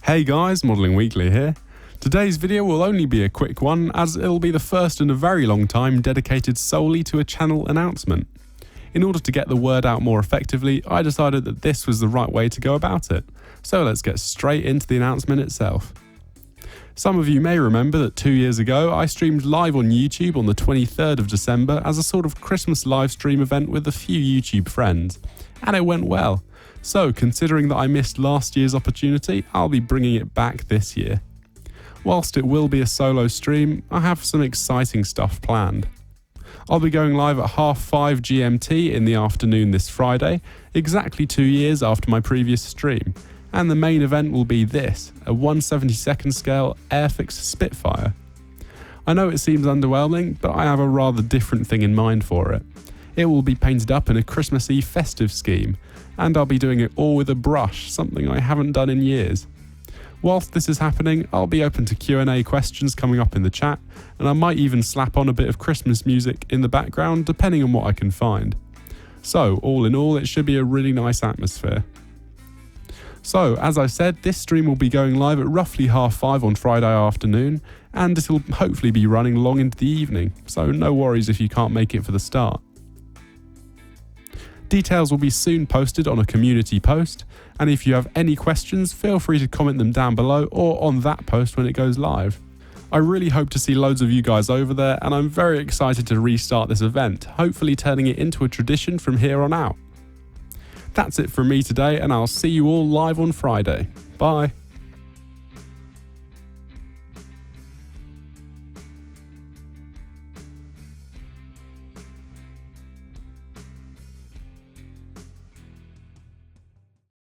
Hey guys, Modelling Weekly here. Today's video will only be a quick one, as it'll be the first in a very long time dedicated solely to a channel announcement. In order to get the word out more effectively, I decided that this was the right way to go about it. So let's get straight into the announcement itself. Some of you may remember that 2 years ago I streamed live on YouTube on the 23rd of December as a sort of Christmas live stream event with a few YouTube friends, and it went well. So considering that I missed last year's opportunity, I'll be bringing it back this year. Whilst it will be a solo stream, I have some exciting stuff planned. I'll be going live at 5:30 GMT in the afternoon this Friday, exactly 2 years after my previous stream, and the main event will be this, a 1/72nd scale Airfix Spitfire. I know it seems underwhelming, but I have a rather different thing in mind for it. It will be painted up in a Christmassy festive scheme, and I'll be doing it all with a brush, something I haven't done in years. Whilst this is happening, I'll be open to Q&A questions coming up in the chat, and I might even slap on a bit of Christmas music in the background depending on what I can find. So, all in all, it should be a really nice atmosphere. So, as I said, this stream will be going live at roughly 5:30 on Friday afternoon, and it'll hopefully be running long into the evening, so no worries if you can't make it for the start. Details will be soon posted on a community post, and if you have any questions, feel free to comment them down below or on that post when it goes live. I really hope to see loads of you guys over there, and I'm very excited to restart this event, hopefully turning it into a tradition from here on out. That's it from me today, and I'll see you all live on Friday. Bye.